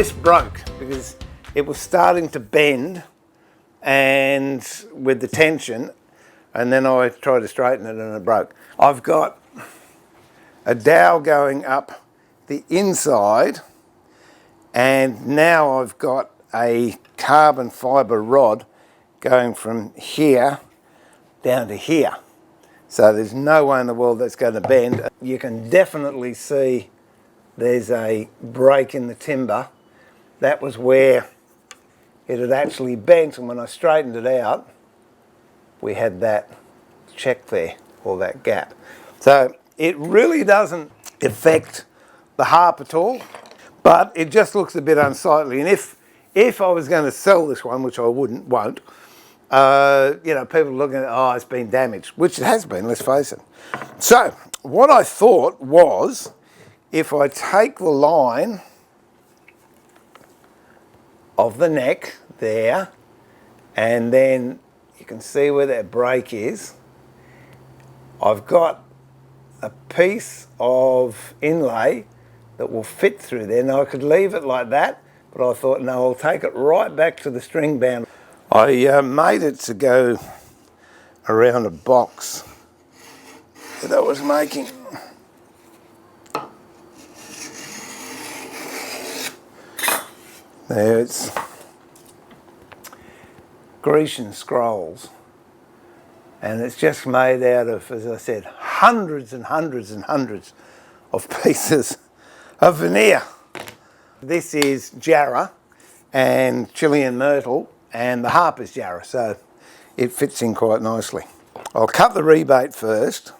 this broke because it was starting to bend and with the tension, and then I tried to straighten it and it broke. I've got a dowel going up the inside, and now I've got a carbon fibre rod going from here down to here. So there's no way in the world that's going to bend. You can definitely see there's a break in the timber. That was where it had actually bent, and when I straightened it out, we had that check there, or that gap. So it really doesn't affect the harp at all, but it just looks a bit unsightly. And if I was going to sell this one, which I won't, people looking at, oh, it's been damaged, which it has been, let's face it. So what I thought was, if I take the line of the neck there, and then you can see where that break is, I've got a piece of inlay that will fit through there. Now I could leave it like that, but I thought, no, I'll take it right back to the string band. I made it to go around a box that I was making. There, it's Grecian scrolls, and it's just made out of, as I said, hundreds and hundreds and hundreds of pieces of veneer. This is Jarrah and Chilean myrtle, and the harp is Jarrah, so it fits in quite nicely. I'll cut the rebate first,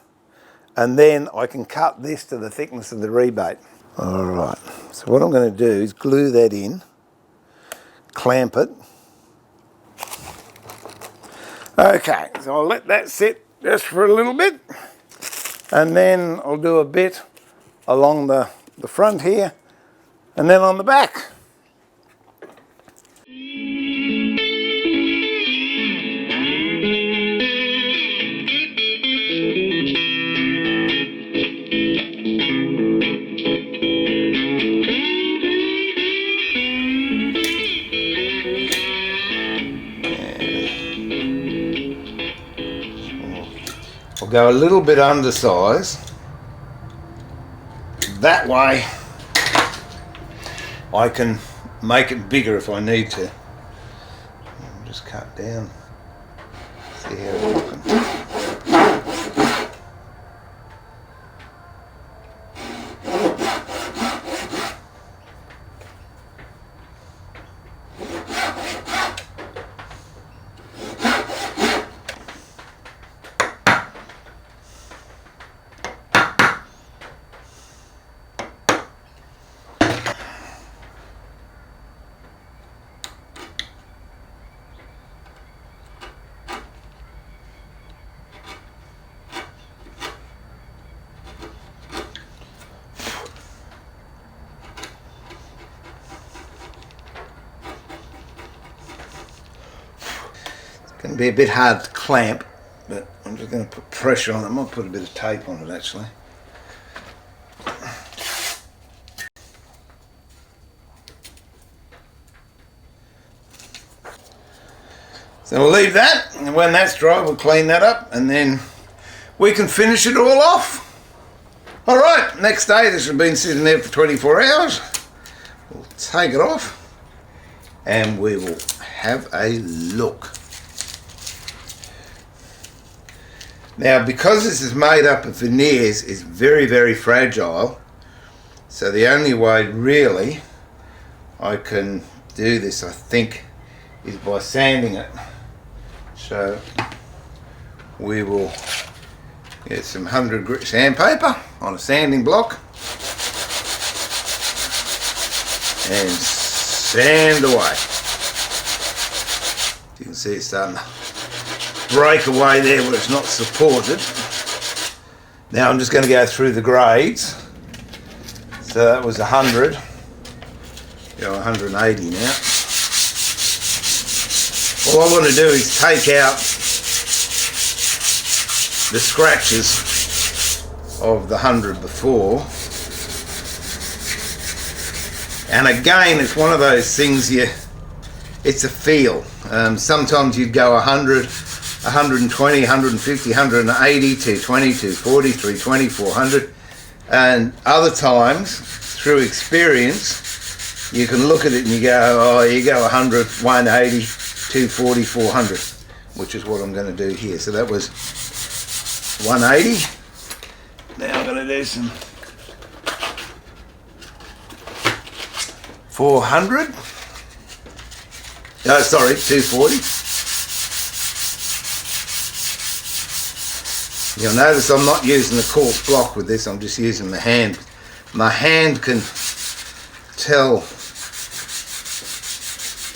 and then I can cut this to the thickness of the rebate. All right, so what I'm going to do is glue that in, clamp it. Okay, so I'll let that sit just for a little bit, and then I'll do a bit along the front here, and then on the back. I'll go a little bit undersized. That way I can make it bigger if I need to. I'll just cut down. See how it's looking. Going to be a bit hard to clamp, but I'm just going to put pressure on it. I might put a bit of tape on it actually. So we'll leave that, and when that's dry we'll clean that up, and then we can finish it all off. Alright, next day, this has been sitting there for 24 hours. We'll take it off and we will have a look. Now, because this is made up of veneers, it's very, very fragile. So the only way really I can do this, I think, is by sanding it. So we will get some 100 grit sandpaper on a sanding block and sand away. You can see it's starting to break away there where it's not supported. Now I'm just going to go through the grades. So that was 100. Go 180 now. All I want to do is take out the scratches of the 100 before, And again, it's one of those things it's a feel. Sometimes you'd go 100, 120, 150, 180, 220, 240, 320, 400. And other times, through experience, you can look at it and you go, oh, you go 100, 180, 240, 400, which is what I'm going to do here. So that was 180. Now I'm going to do some 400. Oh, sorry, 240. You'll notice I'm not using the quartz block with this, I'm just using my hand. My hand can tell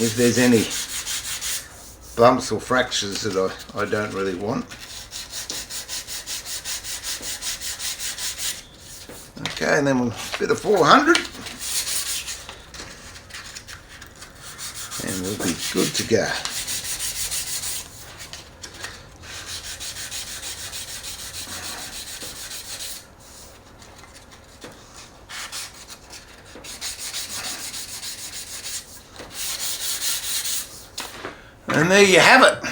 if there's any bumps or fractures that I don't really want. Okay, and then a bit of 400. And we'll be good to go. And there you have it.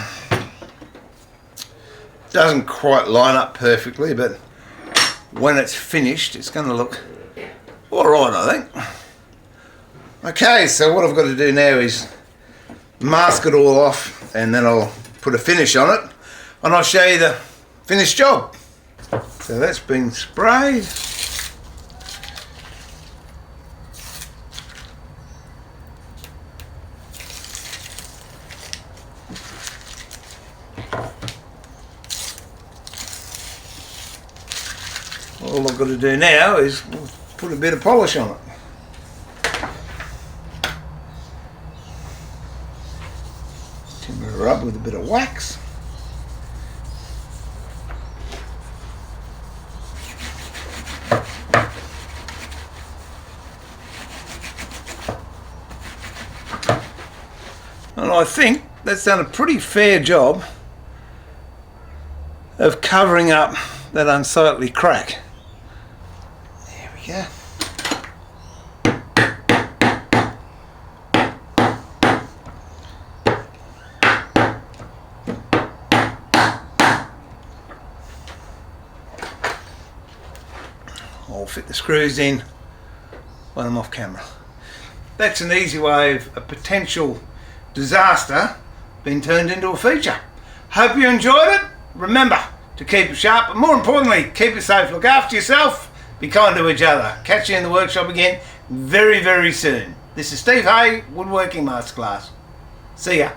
Doesn't quite line up perfectly, but when it's finished, it's going to look all right, I think. Okay, so what I've got to do now is mask it all off, and then I'll put a finish on it, and I'll show you the finished job. So that's been sprayed. All I've got to do now is put a bit of polish on it. Rub with a bit of wax. And I think that's done a pretty fair job of covering up that unsightly crack. There we go. I'll fit the screws in when I'm off camera. That's an easy way of a potential disaster being turned into a feature. Hope you enjoyed it. Remember to keep it sharp, but more importantly, keep it safe. Look after yourself. Be kind to each other. Catch you in the workshop again very, very soon. This is Steve Hay, Woodworking Masterclass. See ya.